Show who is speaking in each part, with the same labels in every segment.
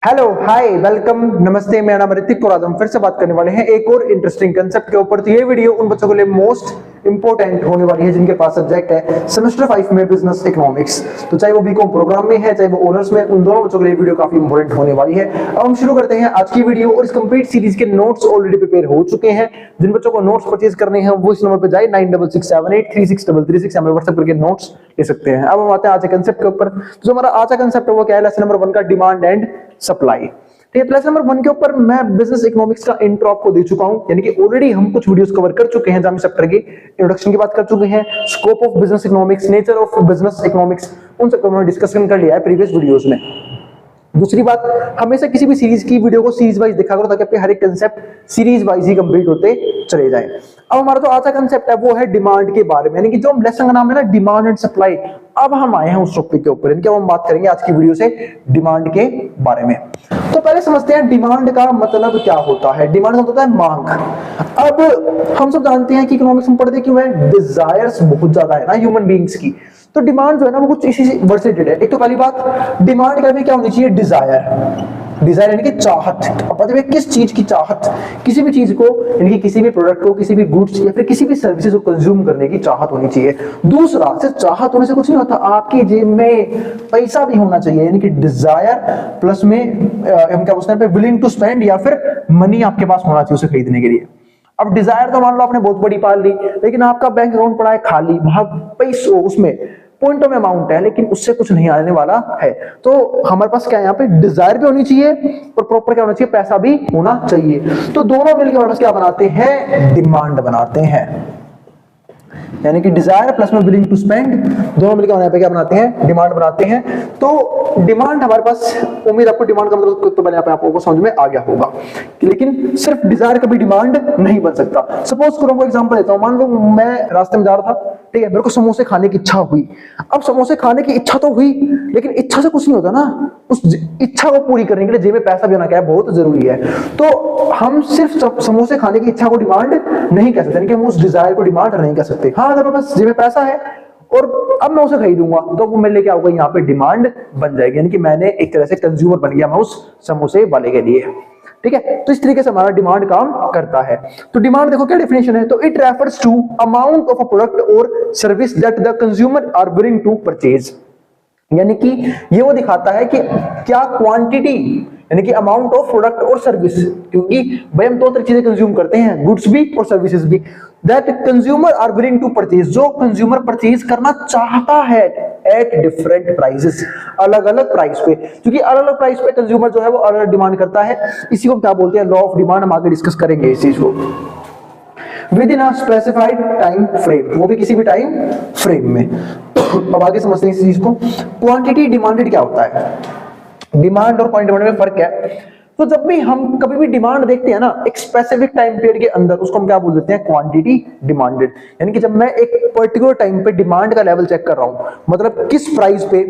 Speaker 1: Hello hi welcome नमस्ते, मेरा नाम ऋतिक और आज हम फिर से बात करने वाले हैं एक और इंटरेस्टिंग कंसेप्ट के ऊपर। तो ये वीडियो उन बच्चों के लिए मोस्ट इंपोर्टेंट होने वाली है जिनके पास सब्जेक्ट है सेमेस्टर 5 में बिजनेस इकोनॉमिक्स। तो चाहे वो बीकॉम प्रोग्राम में है चाहे वो ऑनर्स में, उन दोनों बच्चों के लिए वीडियो काफी इंपोर्टेंट होने वाली है। अब हम शुरू करते हैं आज की वीडियो। और इस कंप्लीट सीरीज के नोट्स ऑलरेडी प्रिपेयर हो चुके हैं। जिन बच्चों को नोट्स परचेज करने हैं वो इस नंबर पर जाए 9667836336 हमें व्हाट्सएप करके नोट्स ले सकते हैं। अब हम आते हैं आज के कंसेप्ट के ऊपर। तो जो हमारा आज का कंसेप्ट है वो क्या है? लेसन नंबर 1 का डिमांड एंड सप्लाई। ठीक है, लेसन नंबर 1 के ऊपर मैं बिजनेस इकोनॉमिक्स का इंट्रो आपको दे चुका हूं, यानी कि ऑलरेडी हम कुछ वीडियोस कवर कर चुके हैं जहां हम चैप्टर की इंट्रोडक्शन की बात कर चुके हैं, scope of business economics, nature of business economics, उन सबको हमने डिस्कशन कर लिया है प्रीवियस वीडियोस में। दूसरी बात, हमेशा किसी भी सीरीज की वीडियो को सीरीज वाइज देखा करो ताकि आपके हर एक कंसेप्ट सीरीज वाइज ही कंप्लीट होते चले जाएं। अब हमारा जो आज का कंसेप्ट है वो है डिमांड के बारे में, यानी कि जो हम लेसन का नाम है ना डिमांड एंड सप्लाई। अब हम आए हैं उस टॉपिक के ऊपर, यानी कि हम बात करेंगे आज की वीडियो से डिमांड के बारे में। तो पहले समझते हैं डिमांड का मतलब क्या होता है। डिमांड का होता है मांग। अब हम सब जानते हैं कि इकोनॉमिक्स में पढ़ते क्यों है, डिजायर्स बहुत ज्यादा है ना ह्यूमन बीइंग्स की। तो डिमांड जो है ना वो कुछ इसी वर्ड से रिलेटेड है। एक तो पहली बात, डिमांड का भी क्या होनी चाहिए? डिजायर। डिजायर यानी कि चाहत। अब बताइए किस चीज की चाहत? किसी भी चीज को, यानी कि किसी भी प्रोडक्ट को, किसी भी गुड्स या फिर किसी भी सर्विसेज को कंज्यूम करने की चाहत होनी चाहिए। दूसरा, सिर्फ चाहत होने से कुछ नहीं होता, आपकी जेब में पैसा भी होना चाहिए, यानी कि डिजायर प्लस में हम क्या बोलते हैं विलिंग टू स्पेंड, या फिर मनी आपके पास होना चाहिए उसे खरीदने के लिए। अब डिजायर तो मान लो आपने बहुत बड़ी पाल ली, लेकिन आपका बैंक अकाउंट पड़ा है खाली, वहां पैसों उसमें पॉइंटों में अमाउंट है लेकिन उससे कुछ नहीं आने वाला है। तो हमारे पास क्या है यहाँ पे, डिजायर भी होनी चाहिए और प्रॉपर क्या होना चाहिए, पैसा भी होना चाहिए। तो दोनों मिलकर हमारे पास क्या बनाते हैं? डिमांड बनाते हैं। यानी कि डिजायर प्लस में विलिंग टू स्पेंड, दोनों मिलकर यहाँ पे क्या बनाते हैं? डिमांड बनाते हैं। तो डिमांड हमारे पास, उम्मीद आपको डिमांड का मतलब तो मैंने यहाँ पे आपको समझ में आ गया होगा, लेकिन सिर्फ डिजायर कभी डिमांड नहीं बन सकता। सपोज करो एग्जांपल देता हूं, मान लो मैं रास्ते में जा रहा था, ठीक है, मेरे को समोसे खाने की इच्छा हुई। अब समोसे खाने की इच्छा तो हुई, लेकिन इच्छा से कुछ नहीं होता ना, उस इच्छा को पूरी करने के लिए जेब में पैसा भी होना क्या है, बहुत जरूरी है। तो हम सिर्फ समोसे खाने की इच्छा को डिमांड नहीं कह सकते, यानी कि हम उस डिजायर को डिमांड नहीं कह सकते। हाँ, अगर मेरे पास जेब में पैसा है और अब मैं उसे खरीदूंगा तो वो मेरे लिए क्या होगा, यहाँ पे डिमांड बन जाएगी, यानी कि मैंने एक तरह से कंज्यूमर बन गया मैं उस समोसे वाले के लिए। ठीक है, तो इस तरीके से हमारा डिमांड काम करता है। तो डिमांड देखो क्या डेफिनेशन है, तो it refers to amount of a product or service that the consumer are willing to purchase. यानी कि ये वो दिखाता है कि क्या क्वांटिटी, यानी कि amount of product or service, क्योंकि भाई हम दो तरह चीजें कंज्यूम करते हैं, गुड्स भी और सर्विसेज भी, that consumer are willing to purchase, जो कंज्यूमर परचेज करना चाहता है एट डिफरेंट प्राइसेस, अलग अलग प्राइस पे, क्योंकि अलग अलग प्राइस पे कंज्यूमर जो है वो अलग अलग डिमांड करता है। इसी को क्या बोलते हैं? Law of demand. हम आगे डिस्कस करेंगे इस चीज को। With in a specified time frame, वो भी किसी भी टाइम फ्रेम में। अब आगे समझते हैं इस चीज को। क्वांटिटी डिमांडेड क्या होता है? डिमांड और क्वांटिटी डिमांड में फर्क क्या है? तो जब भी हम कभी भी डिमांड देखते हैं ना एक स्पेसिफिक टाइम पीरियड के अंदर, उसको हम क्या बोल देते हैं? Quantity demanded. यानी कि जब मैं एक पर्टिकुलर टाइम पे डिमांड का लेवल चेक कर रहा हूं, मतलब किस प्राइस पे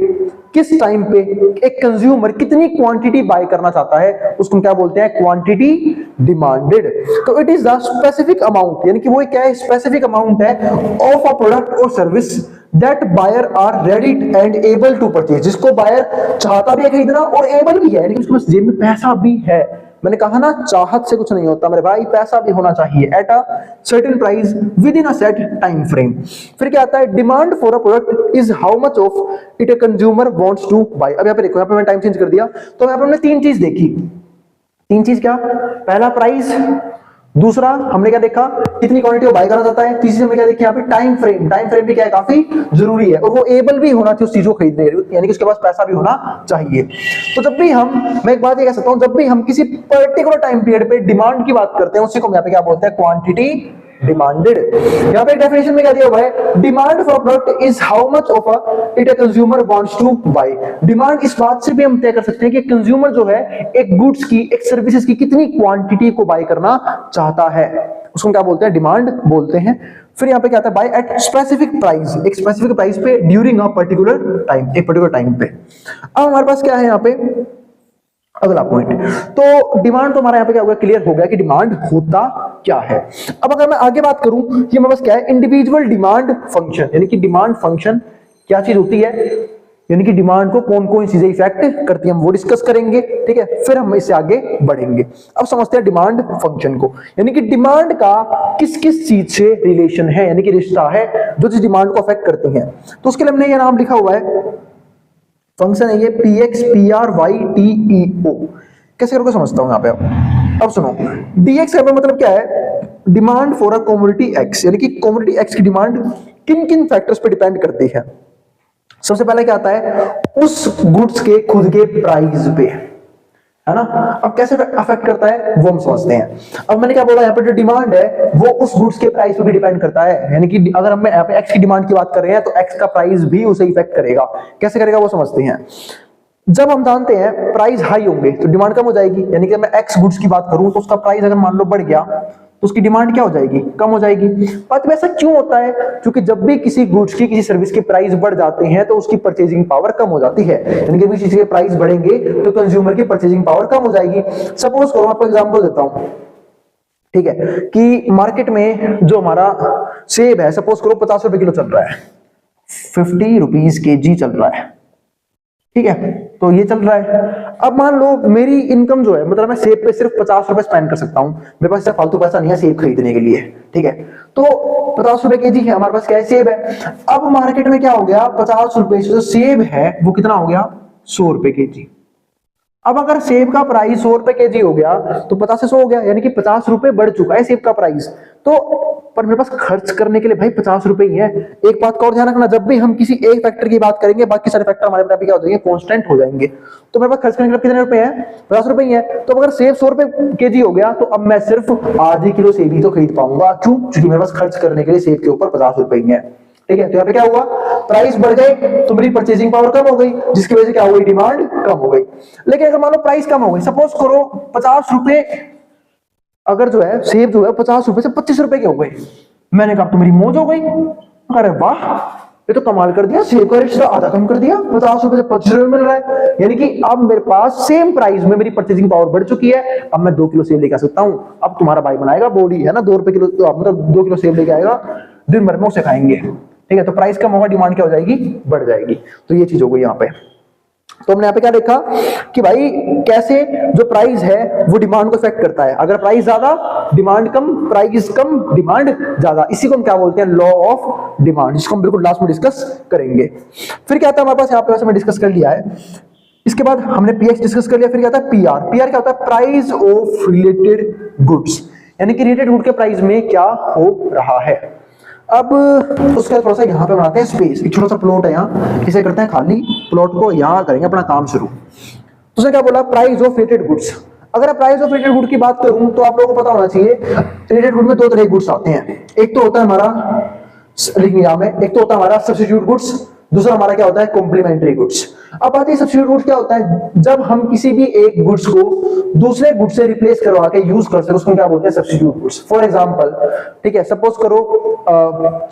Speaker 1: किस टाइम पे एक कंज्यूमर कितनी क्वांटिटी बाय करना चाहता है, उसको हम क्या बोलते हैं? Quantity demanded. तो it is the specific amount, यानी कि वो क्या है? स्पेसिफिक अमाउंट है of a product or service that buyer are ready and able to purchase, जिसको बायर चाहता भी है खरीदना और एबल भी है, यानी कि उसके पास जेब में पैसा भी है। मैंने कहा ना, चाहत से कुछ नहीं होता मेरे भाई, पैसा भी होना चाहिए at a certain price within a set time frame. फिर क्या आता है? Demand for a product is how much of it a consumer wants to buy. अब यहाँ पे देखो, यहाँ पे मैंने टाइम चेंज कर दिया, तो यहाँ पे हमने तीन चीज देखी। तीन चीज क्या? पहला प्राइस, दूसरा हमने क्या देखा? कितनी क्वांटिटी को बाय करना चाहता है, तीसरी हमने क्या देखी यहाँ पे? Time frame. टाइम फ्रेम भी क्या है? काफी जरूरी है, और वो एबल भी होना चाहिए उस चीज को खरीदने, यानी कि उसके पास पैसा भी होना चाहिए। तो जब भी मैं एक बात ये कह सकता हूं, जब भी हम किसी पर्टिकुलर टाइम पीरियड पे डिमांड की बात करते हैं, उसी को हम यहाँ पे क्या बोलते हैं? Quantity demanded. यहाँ पे डेफिनेशन में क्या दिया हुआ है? Demand for product is how much of it a consumer wants to buy. Demand इस बात से भी हम तय कर सकते हैं कि कंज्यूमर जो है एक गुड्स की, एक सर्विसेज की कितनी क्वांटिटी को बाय करना चाहता है, उसको क्या बोलते हैं? डिमांड बोलते हैं। फिर यहाँ पे क्या आता है? बाय एट स्पेसिफिक प्राइस, एक स्पेसिफिक प्राइस पे ड्यूरिंग अ पर्टिकुलर टाइम, एक पर्टिकुलर टाइम पे। अब हमारे पास क्या है यहाँ पे? अगला पॉइंट। तो डिमांड तो हमारा यहाँ पे क्या होगा? क्लियर हो गया कि डिमांड होता क्या है। अब अगर मैं आगे बात करूं, ये मेरे पास क्या है? इंडिविजुअल डिमांड फंक्शन, यानी कि डिमांड फंक्शन क्या चीज होती है? यानी कि डिमांड को कौन कौन चीजें इफेक्ट करती है, हम वो डिस्कस करेंगे। ठीक है, फिर हम इससे आगे बढ़ेंगे। अब समझते हैं डिमांड फंक्शन को, यानी कि डिमांड का किस किस चीज से रिलेशन है, यानी कि रिश्ता है जो चीज डिमांड को अफेक्ट करती है। तो उसके लिए हमने ये नाम लिखा हुआ है, फंक्शन है ये PXPRYTEO। कैसे करोगे समझता हूं यहां पे। अब सुनो, DX का मतलब क्या है, demand for a commodity X, यानी कि कमोडिटी X की डिमांड किन किन फैक्टर्स पे डिपेंड करती है। सबसे पहले क्या आता है, उस गुड्स के खुद के प्राइस पे, है ना। अब कैसे अफेक्ट करता है वो हम समझते हैं। अब मैंने क्या बोला, यहाँ पे जो डिमांड है वो उस गुड्स के प्राइस पे भी डिपेंड करता है, यानी कि अगर हम यहाँ पे एक्स की डिमांड की बात कर रहे हैं तो एक्स का प्राइस भी उसे इफेक्ट करेगा। कैसे करेगा वो समझते हैं। जब हम जानते हैं प्राइस हाई होंगे तो डिमांड कम हो जाएगी, यानी कि मैं एक्स गुड्स की बात करूं तो उसका प्राइस अगर मान लो बढ़ गया तो उसकी डिमांड क्या हो जाएगी, कम हो जाएगी। बात में ऐसा क्यों होता है, क्योंकि जब भी किसी गुड्स की किसी सर्विस के प्राइस बढ़ जाते हैं तो उसकी परचेजिंग पावर कम हो जाती है, यानी कि किसी चीज के प्राइस बढ़ेंगे तो कंज्यूमर की परचेजिंग पावर कम हो जाएगी। सपोज करो, आपको एग्जांपल देता हूं, ठीक है, कि मार्केट में जो हमारा सेब है, सपोज करो 50 रुपए किलो चल रहा है, 50 रुपीज केजी चल रहा है। ठीक है, तो ये चल रहा है। अब मान लो मेरी इनकम जो है, मतलब मैं सेब पे सिर्फ 50 रुपए स्पेंड कर सकता हूं, मेरे पास ऐसा फालतू पैसा नहीं है सेब खरीदने के लिए। ठीक है, तो 50 रुपए केजी है हमारे पास, क्या है, सेब है। अब मार्केट में क्या हो गया, 50 रुपए से जो सेब है वो कितना हो गया, 100 रुपए केजी। अब अगर सेब का प्राइस 100 रुपए केजी हो गया तो 50 से 100 हो गया, यानी कि 50 रुपए बढ़ चुका है सेब का प्राइस। तो पर मेरे पास खर्च करने के लिए भाई 50 रुपए ही है। एक बात का और ध्यान रखना, जब भी हम किसी एक फैक्टर की बात करेंगे बाकी सारे फैक्टर हमारे क्या हो जाएंगे, कांस्टेंट हो जाएंगे। तो मेरे पास खर्च करने के लिए कितने रुपए हैं, 50 रुपए ही है। तो अगर सेब 100 रुपए केजी हो गया तो अब मैं सिर्फ आधे किलो सेब ही तो खरीद पाऊंगा, क्यों, क्योंकि मेरे पास खर्च करने के लिए सेब के ऊपर 50 रुपए ही है। ठीक है, तो यहाँ पे क्या हुआ, प्राइस बढ़ गए तो मेरी परचेजिंग पावर कम हो गई, जिसकी वजह से क्या हो गई, डिमांड कम हो गई। लेकिन अगर मान लो प्राइस कम हो गई, सपोज करो 50 रुपए, अगर जो है सेब जो है 50 रुपए से 25 रुपए के हो गए, मैंने कहा तो मेरी मौज हो गई। अरे वाह, ये तो कमाल कर दिया, सेब का रेट आधा कम कर दिया, 50 रुपए से 25 रुपए मिल रहा है, यानी कि अब मेरे पास सेम प्राइस में मेरी परचेजिंग पावर बढ़ चुकी है। अब मैं 2 किलो सेब लेके आ सकता हूं। अब तुम्हारा भाई बनाएगा बॉडी, है ना, 2 रुपए किलो, तो मतलब 2 किलो सेब लेके आएगा, दिन भर में उसे खाएंगे। ठीक है, तो प्राइस कम होगा, डिमांड क्या हो जाएगी, बढ़ जाएगी। तो ये चीज हो गई यहाँ पे। तो हमने यहाँ पे क्या देखा कि भाई कैसे जो प्राइस है वो डिमांड को इफेक्ट करता है। अगर प्राइस ज्यादा डिमांड कम, प्राइस कम डिमांड ज्यादा, इसी को हम क्या बोलते हैं, लॉ ऑफ डिमांड, जिसको हम बिल्कुल लास्ट में डिस्कस करेंगे। फिर क्या आता है हमारे पास, यहाँ पे वैसे मैं डिस्कस कर लिया है। इसके बाद हमने PX डिस्कस कर लिया। फिर क्या आता है PR। PR क्या होता है, प्राइस ऑफ रिलेटेड गुड्स, यानी कि रिलेटेड गुड के प्राइस में क्या हो रहा है। अब उसका थोड़ा सा यहाँ पे बनाते हैं स्पेस, एक छोटा सा प्लॉट है यहाँ, इसे करते हैं खाली, प्लॉट को यहाँ करेंगे अपना काम शुरू। तो उसने क्या बोला, प्राइस ऑफ रिलेटेड गुड्स। अगर प्राइस ऑफ रिलेटेड गुड की बात करूं तो आप लोगों को पता होना चाहिए, रिलेटेड गुड में 2 तरह के गुड्स आते हैं। एक तो होता है हमारा, एक तो होता है हमारा सब्स्टिट्यूट गुड्स, दूसरा हमारा क्या होता है, कॉम्प्लीमेंट्री गुड्स। अब बात है सब्स्टिट्यूट गुड्स क्या होता है, जब हम किसी भी एक गुड्स को दूसरे गुड्स से रिप्लेस करवा के यूज कर सकते, उसको क्या बोलते हैं, सब्स्टिट्यूट गुड्स। फॉर एग्जांपल, ठीक है, सपोज करो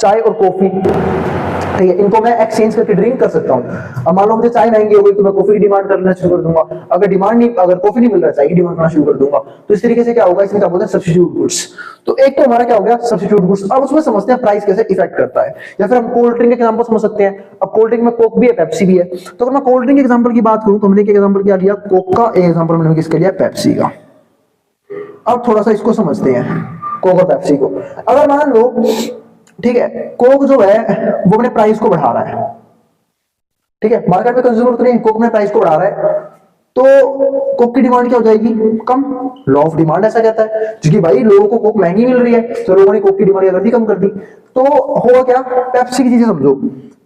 Speaker 1: चाय और कॉफी, ठीक है, इनको मैं एक्सचेंज करके ड्रिंक कर सकता हूं। अब मान लो मुझे चाय महंगी हो गई तो मैं कॉफी की डिमांड करना शुरू कर दूंगा, अगर डिमांड नहीं, अगर कॉफी नहीं मिल रहा, चाय की डिमांड करना शुरू कर दूंगा। तो इस तरीके से क्या होगा, इसमें क्या बोलते हैं, सब्स्टिट्यूट गुड्स। तो एक तो हमारा क्या हो गया, सब्स्टिट्यूट गुड्स। अब उसमें समझते हैं प्राइस कैसे इफेक्ट करता है, या फिर हम कोल्ड ड्रिंक के एग्जांपल समझ सकते हैं। अब कोल्ड ड्रिंक में कोक भी है, पेप्सी भी है। तो अगर मैं कोल्ड ड्रिंक के एग्जांपल की बात करूं तो हमने एक एग्जांपल क्या लिया, कोक का, एक एग्जांपल हमने किसके लिया, पेप्सी का। अब थोड़ा सा इसको समझते हैं, कोक और पेप्सी को। अगर मान लो, ठीक है, कोक जो है वो अपने प्राइस को बढ़ा रहा है, ठीक है, मार्केट में कंज्यूमर तो नहीं, कोक अपने प्राइस को बढ़ा रहा है, तो कोक की डिमांड क्या हो जाएगी, कम। लॉ ऑफ डिमांड ऐसा कहता है, क्योंकि भाई लोगों को कोक महंगी मिल रही है तो लोगों ने कोक की डिमांड कर दी, कम कर दी। तो होगा क्या, पेप्सी की चीजें समझो,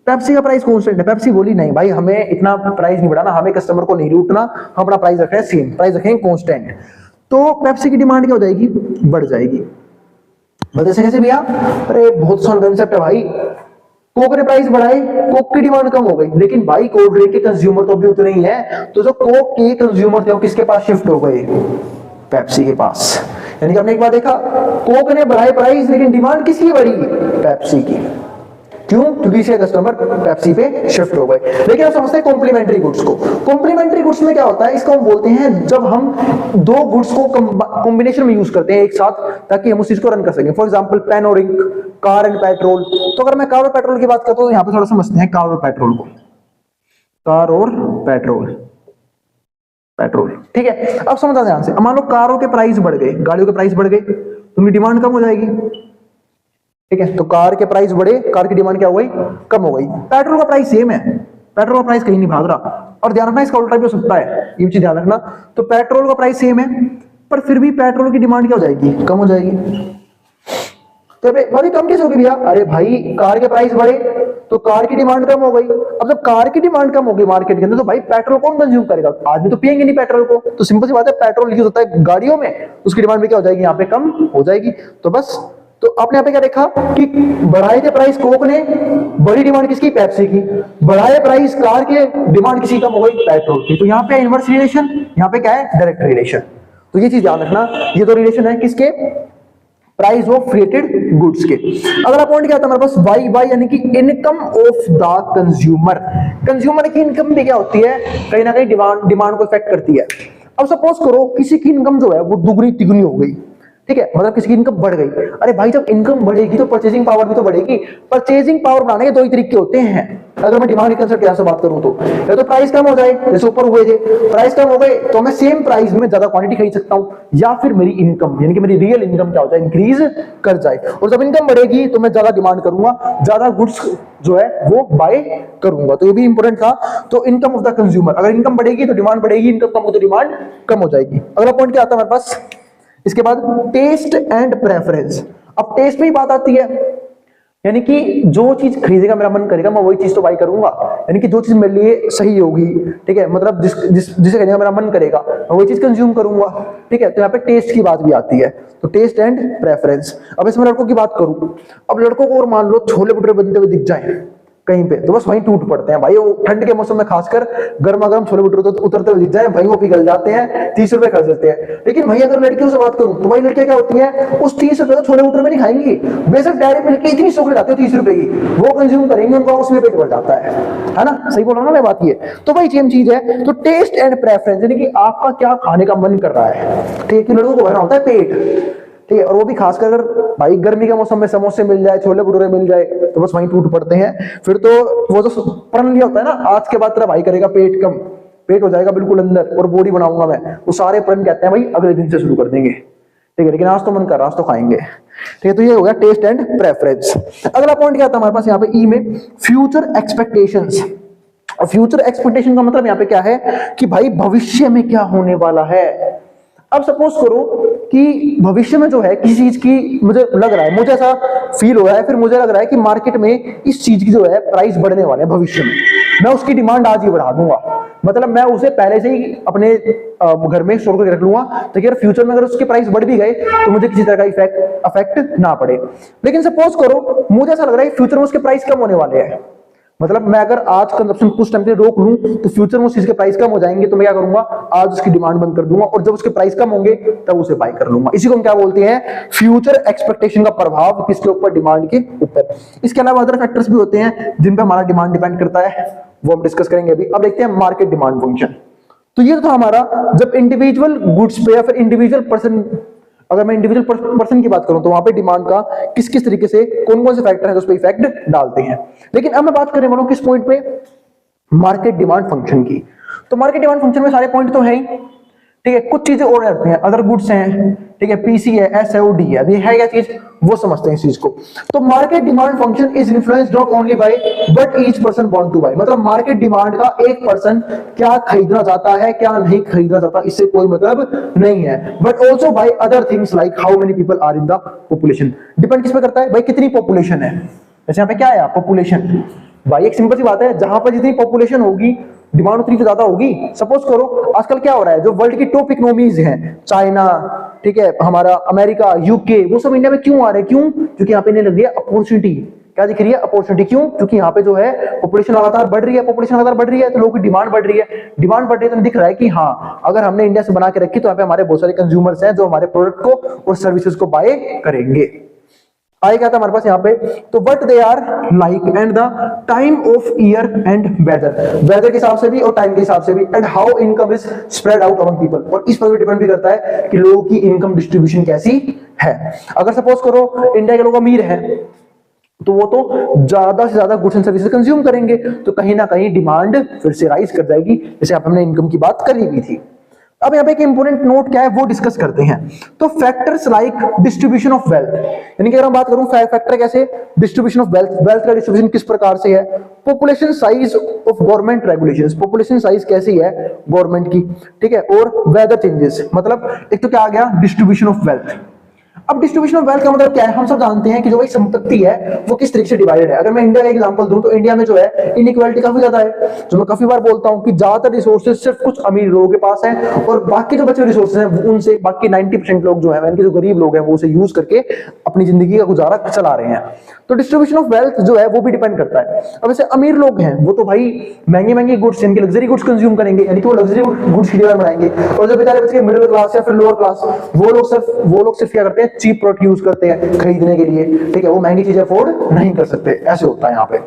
Speaker 1: पेप्सी का प्राइस कांस्टेंट है। पेप्सी बोली नहीं भाई, हमें इतना प्राइस नहीं बढ़ाना, हमें कस्टमर को नहीं लूटना, हम अपना प्राइस रख रहे हैं सेम, प्राइस रखेंगे कांस्टेंट। तो पेप्सी की डिमांड क्या हो जाएगी, बढ़ जाएगी। बता कैसे भैया, अरे बहुत आसान कंसेप्ट है भाई, कोक ने प्राइस बढ़ाई, कोक की डिमांड कम हो गई, लेकिन भाई कोल्ड ड्रिंक के कंज्यूमर तो भी उतने ही है, तो जो कोक के कंज्यूमर थे वो किसके पास शिफ्ट हो गए, पेप्सी के पास। यानी कि आपने एक बार देखा, कोक ने बढ़ाई प्राइस लेकिन डिमांड किसकी बढ़ी, पेप्सी की। क्यों, क्योंकि इसके कस्टमर पेप्सी पे शिफ्ट हो गए। लेकिन आप समझते हैं कॉम्प्लीमेंट्री गुड्स को। कॉम्प्लीमेंट्री गुड्स में क्या होता है, इसको हम बोलते हैं जब हम 2 गुड्स को कॉम्बिनेशन में यूज करते हैं एक साथ, ताकि हम उस चीज को रन कर सकें। फॉर एग्जांपल पेन और इंक, कार एंड पेट्रोल। तो अगर मैं कार और पेट्रोल की बात करता हूं तो यहां पे थोड़ा समझते हैं कार और पेट्रोल को। कार और पेट्रोल, पेट्रोल, ठीक है। अब समझ ध्यान से, मान लो कारों के प्राइस बढ़ गए, गाड़ियों के प्राइस बढ़ गए तो उनकी डिमांड कम हो जाएगी, ठीक है। तो कार के प्राइस बढ़े, कार की डिमांड क्या हो गई, कम हो गई। पेट्रोल का प्राइस सेम है, पेट्रोल का प्राइस कहीं नहीं भाग रहा। और ध्यान रखना इसका उल्टा भी हो सकता है, ये चीज ध्यान रखना। तो पेट्रोल का प्राइस सेम है पर फिर भी पेट्रोल की डिमांड क्या हो जाएगी, कम हो जाएगी। तो भाई कम कैसे होगी भैया, अरे भाई कार के प्राइस बढ़े तो कार की डिमांड कम हो गई। अब जब कार की डिमांड कम होगी मार्केट के अंदर तो भाई पेट्रोल कौन कंज्यूम करेगा, आदमी तो पिएंगे नहीं पेट्रोल को। तो सिंपल सी बात है, पेट्रोल यूज होता है गाड़ियों में, उसकी डिमांड भी क्या हो जाएगी, यहाँ पे कम हो जाएगी। तो बस, तो आपने यहाँ पे क्या देखा कि बढ़ाए थे प्राइस कोक ने, बड़ी डिमांड किसकी, पेप्सी की। बढ़ाए प्राइस कार के, डिमांड किसी कम हो गई, पेट्रोल की। तो यहाँ पे इनवर्स रिलेशन, यहाँ पे क्या है, डायरेक्ट रिलेशन। तो ये चीज ध्यान रखना, ये तो रिलेशन है किसके, प्राइस ऑफ क्रिएटेड गुड्स के। अगला पॉइंट क्या था हमारे पास, वाई वाई यानी कि income of the consumer. Consumer की इनकम भी क्या होती है, कहीं ना कहीं डिमांड को इफेक्ट करती है। अब सपोज करो किसी की इनकम जो है वो दुगनी तिगुनी हो गई, ठीक है, मतलब किसी की इनकम बढ़ गई। अरे भाई जब इनकम बढ़ेगी तो परचेजिंग पावर भी तो बढ़ेगी। परचेजिंग पावर बढ़ाने के दो ही तरीके होते हैं, अगर मैं डिमांड कंसेप्ट के से बात करूं तो, या तो प्राइस कम हो जाए, जैसे ऊपर हुए थे, प्राइस कम हो गए तो मैं सेम प्राइस में ज्यादा क्वांटिटी खरीद सकता हूं, या फिर मेरी इनकम यानी कि मेरी रियल इनकम क्या हो जाए, इंक्रीज कर जाए। और जब इनकम बढ़ेगी तो मैं ज्यादा डिमांड करूंगा, ज्यादा गुड्स जो है वो बाय करूंगा। तो ये भी इंपॉर्टेंट था। तो इनकम ऑफ द कंज्यूमर, अगर इनकम बढ़ेगी तो डिमांड बढ़ेगी, इनकम कम हो तो डिमांड कम हो जाएगी। अगला पॉइंट क्या आता है हमारे पास, इसके बाद टेस्ट एंड प्रेफरेंस। अब टेस्ट में ही बात आती है, यानी कि जो चीज खरीदेगा मेरा मन करेगा मैं वही चीज तो बाई करूंगा, यानी कि जो चीज मेरे लिए सही होगी, ठीक है, मतलब जिसे खरीदने का मेरा मन करेगा मैं वही चीज कंज्यूम करूंगा, ठीक है। तो यहाँ पे टेस्ट की बात भी आती है, तो टेस्ट एंड प्रेफरेंस। अब इसमें लड़कों की बात करूं, अब लड़कों को और मान लो छोले भटूरे बनते हुए दिख जाए कहीं पे तो बस वहीं टूट पड़ते हैं भाई। वो ठंड के मौसम में खासकर गर्मा गर्म छोले भटूरे तो उतरते हुए दिख जाए भाई, वो पिघल जाते हैं, 30 रुपए खर्च देते हैं। लेकिन भाई अगर लड़कियों से बात करूं तो भाई लड़कियां क्या होती हैं, उस 30 रुपए तो छोले भटूरे में नहीं खाएंगी, बेशक डायरी मिल्क की इतनी चॉकलेट आती है 30 रुपए की, वो कंज्यूम करेंगे, उनका उसमें पेट भर जाता है ना, सही बोल रहा हूं ना मैं बात ये। तो भाई सेम चीज है, तो टेस्ट एंड प्रेफरेंस यानी कि आपका क्या खाने का मन कर रहा है, ठीक है। लड़कों को भरना होता है पेट, ठीक है, और वो भी खासकर अगर भाई गर्मी के मौसम में समोसे मिल जाए, छोले भटूरे मिल जाए तो बस वहीं टूट पड़ते हैं। फिर तो वो जो प्रण लिया होता है ना, आज के बाद तेरा भाई करेगा पेट कम, पेट हो जाएगा बिल्कुल अंदर और बॉडी बनाऊंगा मैं, वो सारे प्रण कहते हैं भाई अगले दिन से शुरू कर देंगे, ठीक है। लेकिन आज तो मन कर रहा, आज तो खाएंगे, ठीक है। तो ये हो गया टेस्ट एंड प्रेफरेंस। अगला पॉइंट क्या था हमारे पास यहाँ पे ई में, फ्यूचर एक्सपेक्टेशंस। और फ्यूचर एक्सपेक्टेशन का मतलब यहाँ पे क्या है कि भाई भविष्य में क्या होने वाला है। अब सपोज करो कि भविष्य में जो है किसी चीज की मुझे लग रहा है, मुझे ऐसा फील हो रहा है, फिर मुझे लग रहा है कि मार्केट में इस चीज की जो है प्राइस बढ़ने वाले हैं भविष्य में, मैं उसकी डिमांड आज ही बढ़ा दूंगा, मतलब मैं उसे पहले से ही अपने घर में स्टोर करके रख लूंगा ताकि अगर फ्यूचर में अगर उसके प्राइस बढ़ भी गए तो मुझे किसी तरह का अफेक्ट ना पड़े। लेकिन सपोज करो मुझे ऐसा लग रहा है कि फ्यूचर में उसके प्राइस कम होने वाले हैं, मतलब मैं अगर आज कंजप्शन कुछ टाइम के लिए रोक लूं तो फ्यूचर में उस चीज के प्राइस कम हो जाएंगे, तो मैं क्या करूंगा, आज उसकी डिमांड बंद कर दूंगा और जब उसके प्राइस कम होंगे तब उसे बाय कर लूंगा। इसी को हम क्या बोलते हैं, फ्यूचर एक्सपेक्टेशन का प्रभाव किसके ऊपर, डिमांड के ऊपर। इसके अलावा अदर फैक्टर्स भी होते हैं जिन पे हमारा डिमांड डिपेंड करता है, वो हम डिस्कस करेंगे अभी। अब देखते हैं मार्केट डिमांड फंक्शन। तो ये तो हमारा जब इंडिविजुअल गुड्स पे या फिर इंडिविजुअल पर्सन, अगर मैं इंडिविजुअल पर्सन की बात करूं तो वहां पे डिमांड का किस किस तरीके से कौन कौन से फैक्टर हैं उस पर इफेक्ट डालते हैं। लेकिन अब मैं बात करने वाला हूं किस पॉइंट पे, मार्केट डिमांड फंक्शन की। तो मार्केट डिमांड फंक्शन में सारे पॉइंट तो है ही, ठीक है, कुछ चीजें और रहती हैं, अदर गुड्स हैं, ठीक है, पीसी है, एसओडी है, ये है क्या चीज, वो समझते हैं इस चीज को। तो market demand function is influenced not only by but each person want to buy, मतलब मार्केट डिमांड का एक पर्सन क्या खरीदना चाहता है क्या नहीं खरीदना चाहता इससे कोई मतलब नहीं है, but also by other things like how many people are in the population. Depend किस पे करता है भाई, कितनी पॉपुलेशन है। जैसे यहाँ पे क्या है, पॉपुलेशन, भाई एक सिंपल सी बात है, जहां पर जितनी पॉपुलेशन होगी डिमांड उतनी तो ज्यादा होगी। सपोज करो आजकल क्या हो रहा है, जो वर्ल्ड की टॉप इकोनॉमीज हैं, चाइना, ठीक है, हमारा अमेरिका, यूके, वो सब इंडिया में क्यों आ रहे हैं, क्यों, क्योंकि यहाँ पे इन्हें लग रही है अपॉर्चुनिटी। क्या दिख रही है, अपॉर्चुनिटी। क्यों, क्योंकि यहाँ पे जो है पॉपुलेशन लगातार बढ़ रही है, पॉपुलेशन लगातार बढ़ रही है तो लोगों की डिमांड बढ़ रही है, डिमांड बढ़ रही है तो दिख रहा है कि हाँ अगर हमने इंडिया से बना के रखी तो यहाँ पे हमारे बहुत सारे कंज्यूमर्स हैं जो हमारे प्रोडक्ट को और सर्विसेज को बाय करेंगे। आए क्या था हमारे पास यहाँ पे, तो what they are like and the time of year and weather, weather के हिसाब से भी और टाइम के हिसाब से भी, and how income is spread out among people, और इस पर भी डिपेंड भी करता है कि लोगों की इनकम डिस्ट्रीब्यूशन कैसी है। अगर सपोज करो इंडिया के लोग अमीर हैं तो वो तो ज्यादा से ज्यादा गुड्स एंड सर्विसेज कंज्यूम करेंगे, तो कहीं ना कहीं डिमांड फिर से राइज कर जाएगी, जैसे आप हमने इनकम की बात करी भी थी। अब यहाँ पे एक इंपोर्टेंट नोट क्या है वो डिस्कस करते हैं। तो factors like distribution of wealth, यानी कि अगर हम बात करूं फैक्टर कैसे, डिस्ट्रीब्यूशन ऑफ वेल्थ, वेल्थ का डिस्ट्रीब्यूशन किस प्रकार से है, population size of government regulations, population size कैसी है गवर्नमेंट की, ठीक है, और वेदर चेंजेस, मतलब एक तो क्या आ गया डिस्ट्रीब्यूशन ऑफ वेल्थ। अब डिस्ट्रीब्यूशन ऑफ वेल्थ का मतलब क्या है, हम सब जानते हैं कि जो भाई संपत्ति है वो किस तरीके से डिवाइडेड है। अगर मैं इंडिया का एग्जांपल दूं तो इंडिया में जो है इनइक्वालिटी काफी ज्यादा है, जो मैं काफी बार बोलता हूं कि ज्यादातर रिसोर्सेज सिर्फ कुछ अमीर लोगों के पास है और बाकी जो बचे रिसोर्सेज हैं उनसे बाकी 90% लोग जो है यानी कि जो गरीब लोग हैं वो उसे यूज करके अपनी जिंदगी का गुजारा चला रहे हैं। तो डिस्ट्रीब्यूशन ऑफ वेल्थ जो है वो भी डिपेंड करता है। अब ऐसे अमीर लोग हैं वो तो भाई महंगे महंगे गुड्स यानी कि लग्जरी गुड्स कंज्यूम करेंगे, यानी कि वो लग्जरी गुड्स की डिमांड बढ़ाएंगे, और जो बेचारे बच्चे मिडिल क्लास या फिर लोअर क्लास वो लोग सिर्फ क्या करते हैं, चीप प्रोडक्ट यूज करते हैं खरीदने के लिए, ठीक है, वो महंगी चीजें अफोर्ड नहीं कर सकते, ऐसे होता है यहाँ पे।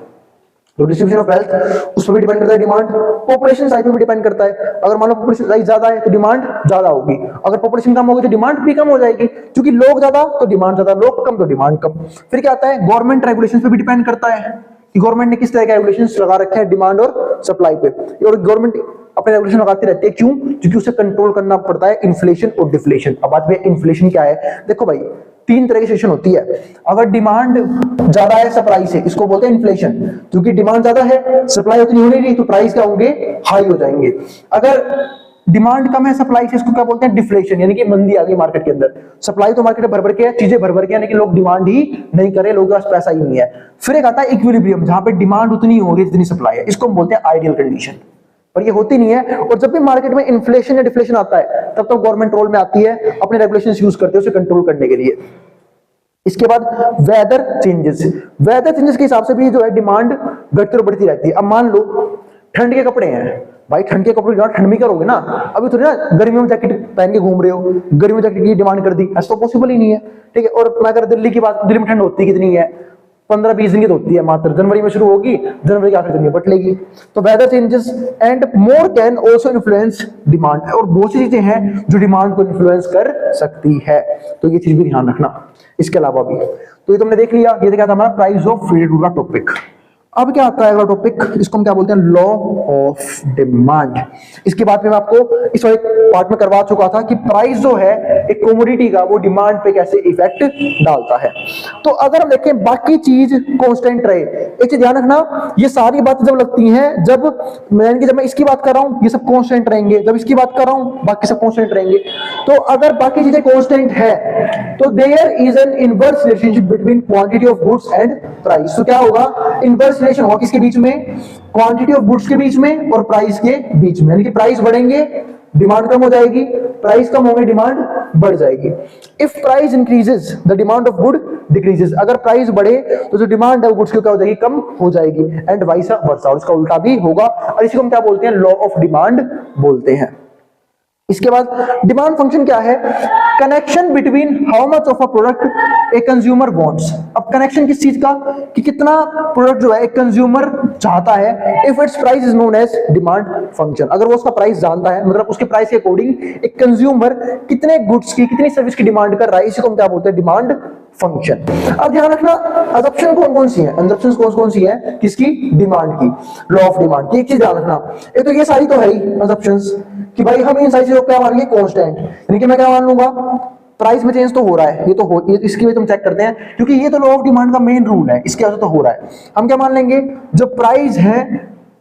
Speaker 1: तो डिस्ट्रीब्यूशन ऑफ वेल्थ उस पर भी डिपेंड करता है डिमांड, पॉपुलेशन साइज पे भी डिपेंड करता है। अगर मान लो पॉपुलेशन साइज ज्यादा है तो डिमांड ज्यादा होगी, अगर पॉपुलेशन कम होगी तो डिमांड भी कम हो जाएगी, क्योंकि लोग ज्यादा तो डिमांड ज्यादा, लोग कम तो डिमांड कम। फिर क्या आता है, गवर्नमेंट रेगुलेशन पे भी डिपेंड करता है कि गवर्नमेंट ने किस तरह के रेगुलेशंस लगा रखे हैं डिमांड और सप्लाई पे, और गवर्नमेंट अपने रेगुलेशन लगाती रहती है, क्यों, क्योंकि उसे कंट्रोल करना पड़ता है इन्फ्लेशन और डिफ्लेशन। अब बात में इन्फ्लेशन क्या है, देखो भाई तीन तरह की सिचुएशन होती है। अगर डिमांड ज्यादा है सप्लाई से, इसको बोलते हैं इन्फ्लेशन, क्योंकि डिमांड ज्यादा है सप्लाई उतनी होनी नहीं तो प्राइस क्या होंगे, हाई हो जाएंगे। अगर डिमांड कम है सप्लाई से, इसको क्या बोलते हैं डिफ्लेशन, यानी कि मंदी आ गई मार्केट के अंदर, सप्लाई तो मार्केट में भर भर के है, चीजें भर भर के, यानी कि लोग डिमांड ही नहीं करे, लोगों के पास पैसा ही नहीं है। फिर एक आता है इक्विलिब्रियम, जहां पे डिमांड उतनी हो रही है जितनी सप्लाई है, इसको हम बोलते हैं आइडियल कंडीशन, पर ये होती नहीं है। और जब भी मार्केट में इन्फ्लेशन या डिफ्लेशन आता है तब तो गवर्नमेंट रोल में आती है, अपने रेगुलेशंस यूज करते हैं उसे कंट्रोल करने के लिए। इसके बाद वेदर चेंजेस, वेदर चेंजेस के हिसाब से भी जो है डिमांड घटती और बढ़ती रहती है। अब मान लो ठंड के कपड़े हैं, भाई ठंड के कपड़े ठंड में करोगे ना, अभी थोड़ी ना गर्मियों में जैकेट पहन के घूम रहे हो, गर्मियों में जैकेट की डिमांड कर दी, ऐसा तो पॉसिबल ही नहीं है, ठीक है। और मैं अगर दिल्ली की बात, दिल्ली में ठंड होती कितनी है, 15-20 दिन की तो होती है मात्र, जनवरी में शुरू होगी, जनवरी के आखिर दिन में बट लेगी। तो weather changes and more can also influence demand, और बहुत सी चीजें हैं जो डिमांड को इन्फ्लुएंस कर सकती है, तो ये चीज भी ध्यान रखना। इसके अलावा भी तो ये तुमने देख लिया, ये क्या था हमारा प्राइस ऑफ फीड का टॉपिक। अब क्या आता है अगला टॉपिक, इसको हम क्या बोलते हैं, लॉ ऑफ डिमांड। इसके बाद में मैं आपको इस वाले पार्ट में करवा चुका था कि प्राइस जो है एक कमोडिटी का वो डिमांड पे कैसे इफेक्ट डालता है। तो अगर हम देखें बाकी चीज कांस्टेंट रहे, एक चीज ध्यान रखना, ये सारी बातें जब लगती हैं, जब मैं इसकी बात कर रहा हूं ये सब कांस्टेंट रहेंगे, जब इसकी बात कर रहा हूं बाकी सब कांस्टेंट रहेंगे। तो अगर बाकी चीजें कांस्टेंट है तो there is an inverse relationship between quantity of goods and price. तो क्या होगा, इनवर्स रिलेशन होगा किसके बीच में, क्वांटिटी ऑफ गुड्स के बीच में और प्राइस के बीच में, यानी कि प्राइस बढ़ेंगे डिमांड कम हो जाएगी, प्राइस कम होंगे डिमांड बढ़ जाएगी। If price increases the demand of good decreases, अगर प्राइस बढ़े तो जो डिमांड है वो गुड्स की क्या हो जाएगी, कम हो जाएगी, एंड वाइस वर्सा, और इसका उल्टा भी होगा, और इसी को हम क्या बोलते हैं, लॉ ऑफ डिमांड बोलते हैं। इसके बाद डिमांड फंक्शन क्या है, connection between how much of a product a consumer wants. अब कनेक्शन किस चीज का, कि कितना प्रोडक्ट जो है एक कंज्यूमर चाहता है, if its price is known as demand function. अगर वो उसका प्राइस जानता है, मतलब उसके प्राइस के अकॉर्डिंग एक कंज्यूमर कितने गुड्स की कितनी सर्विस की डिमांड कर रहा है, इसी को हम क्या बोलते हैं, डिमांड फंक्शन। अब ध्यान रखना असम्पशन कौन कौन सी है, असम्पशंस कौन कौन सी है किसकी, डिमांड की, लॉ ऑफ डिमांड की। एक चीज ध्यान रखना, एक तो ये सारी तो है ही असम्पशंस कि भाई हम इन सारी चीजों को क्या मानेंगे, कांस्टेंट, यानी कि मैं क्या मान लूंगा, प्राइस में चेंज तो हो रहा है, ये तो हो, ये इसकी वजह हम चेक करते हैं, क्योंकि ये तो लॉ ऑफ डिमांड का मेन रूल है, इसके वजह तो हो रहा है। हम क्या मान लेंगे, जो प्राइस है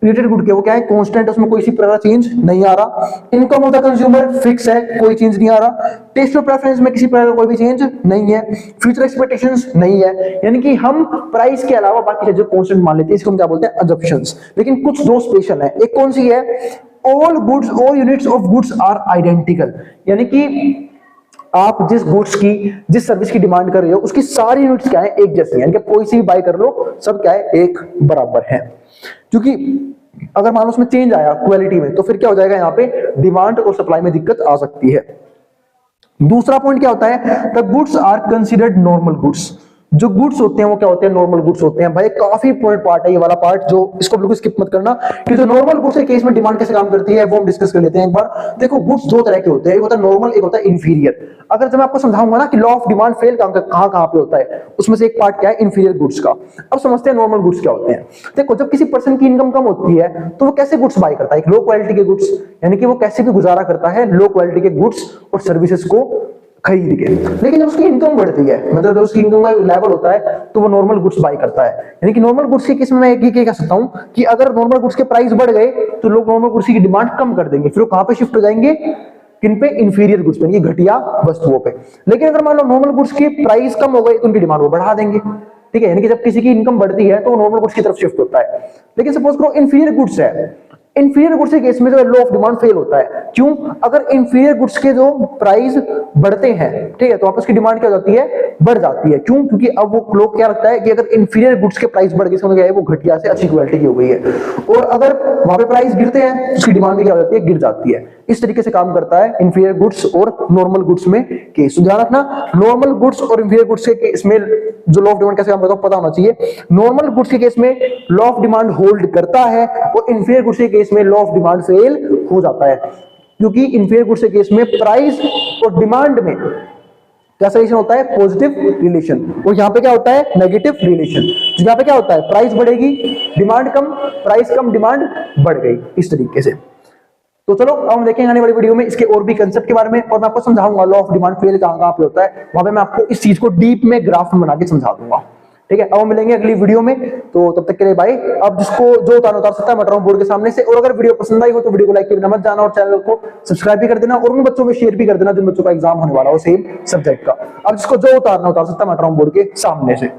Speaker 1: रिलेटेड गुड के वो क्या है, कांस्टेंट, उसमें कोई सी प्रकार चेंज नहीं आ रहा। Income of the consumer fix है, कोई चेंज नहीं आ रहा। टेस्ट और प्रेफरेंस में किसी प्रकार का कोई भी चेंज नहीं है। फ्यूचर एक्सपेक्टेशंस नहीं है, यानी कि हम प्राइस के अलावा बाकी चीजें कांस्टेंट मान लेते हैं, इसको हम क्या बोलते हैं, असम्पशंस। लेकिन कुछ दो स्पेशल है, एक कौन सी है, all goods all units of goods are identical, यानी कि आप जिस गुड्स की जिस सर्विस की डिमांड कर रहे हो उसकी सारी यूनिट्स क्या है, एक जैसी है, यानी कि कोई सी भी बाय कर लो सब क्या है, एक बराबर है। क्योंकि अगर मान लो उसमें चेंज आया क्वालिटी में तो फिर क्या हो जाएगा, यहाँ पे डिमांड और सप्लाई में दिक्कत आ सकती है। दूसरा पॉइंट क्या होता है, the goods are considered normal goods, जो गुड्स होते हैं वो क्या होते हैं, नॉर्मल गुड्स होते हैं। भाई काफी इंपॉर्टेंट पार्ट है ये वाला पार्ट, जो इसको बिल्कुल स्किप मत करना, कि जो नॉर्मल गुड्स के केस में डिमांड कैसे काम करती है वो हम डिस्कस कर लेते हैं एक बार। देखो गुड्स दो तरह के होते हैं, एक होता है नॉर्मल, एक होता है इंफीरियर। अगर जब मैं आपको समझाऊंगा ना कि लॉ ऑफ डिमांड फेल कहां कहां पे होता है, उसमें से एक पार्ट क्या है, इंफीरियर गुड्स का। अब समझते हैं नॉर्मल गुड्स क्या होते हैं। देखो जब किसी पर्सन की इनकम कम होती है तो वो कैसे गुड्स बाय करता है, एक लो क्वालिटी के गुड्स, यानी कि वो कैसे भी गुजारा करता है लो क्वालिटी के गुड्स और सर्विसेज को खरीद के। लेकिन जब उसकी इनकम बढ़ती है, मतलब जब उसकी इनकम का लेवल होता है तो वो नॉर्मल गुड्स बाय करता है। यानी कि नॉर्मल गुड्स के केस में मैं एक ही कह सकता हूं कि अगर नॉर्मल गुड्स के प्राइस बढ़ गए तो लोग नॉर्मल गुड्स की डिमांड कम कर देंगे, फिर वो कहां पे शिफ्ट हो जाएंगे, किन पे, इंफीरियर गुड्स पे, घटिया वस्तुओं पे। लेकिन अगर मान लो नॉर्मल गुड्स की प्राइस कम हो गई तो उनकी डिमांड वो बढ़ा देंगे। ठीक है, यानी कि जब किसी की इनकम बढ़ती है तो वो नॉर्मल गुड्स की तरफ शिफ्ट होता है। लेकिन सपोज करो इंफीरियर गुड्स है, इंफीरियर गुड्स के केस में जो लॉ ऑफ डिमांड फेल होता है। क्यों? अगर इंफीरियर गुड्स के जो प्राइस बढ़ते हैं, ठीक है, तो आपस की डिमांड क्या हो जाती है, बढ़ जाती है। क्यों? क्योंकि अब वो लोग क्या लगता है कि अगर इंफीरियर गुड्स के प्राइस बढ़ गए, समझ गए, वो घटिया से अच्छी क्वालिटी की हो गई है। और अगर वहां पे प्राइस गिरते हैं उसकी डिमांड भी क्या हो जाती है, गिर जाती है। इस तरीके से काम करता है इंफीरियर गुड्स और नॉर्मल गुड्स में केस। ध्यान रखना, नॉर्मल गुड्स और इंफीरियर गुड्स के केस में जो लॉ ऑफ डिमांड कैसे काम करता है पता होना चाहिए। नॉर्मल गुड्स के केस में लॉ ऑफ डिमांड होल्ड करता है और इंफीरियर गुड्स के केस में लॉ ऑफ डिमांड फेल हो जाता है, क्योंकि इंफीरियर गुड्स के केस में प्राइस और डिमांड में कैसा रिलेशन होता है, पॉजिटिव रिलेशन, और यहां पे क्या होता है, नेगेटिव रिलेशन। यहां पे क्या होता है, प्राइस बढ़ेगी, डिमांड कम, प्राइस कम, डिमांड बढ़ गई, इस तरीके से। तो चलो अब हम देखेंगे आने वाली वीडियो में इसके और भी कंसेप्ट के बारे में, और मैं आपको समझाऊंगा लॉ ऑफ डिमांड फेल कहां पे होता है। वहां पे मैं आपको इस चीज को डीप में ग्राफ में बना के समझा दूंगा। ठीक है, अब हम मिलेंगे अगली वीडियो में, तो तब तक के लिए बाय। अब जिसको जो उतार सकता है मैं उतार बोर्ड के सामने से। और अगर वीडियो पसंद आई हो तो वीडियो को लाइक करना मत जाना, और चैनल को सब्सक्राइब भी कर देना, और उन बच्चों में शेयर भी कर देना जिन बच्चों का एग्जाम होने वाला हो सेम सब्जेक्ट का। अब जिसको जो उतारना उतार सकता है मैं उतार बोर्ड के सामने से।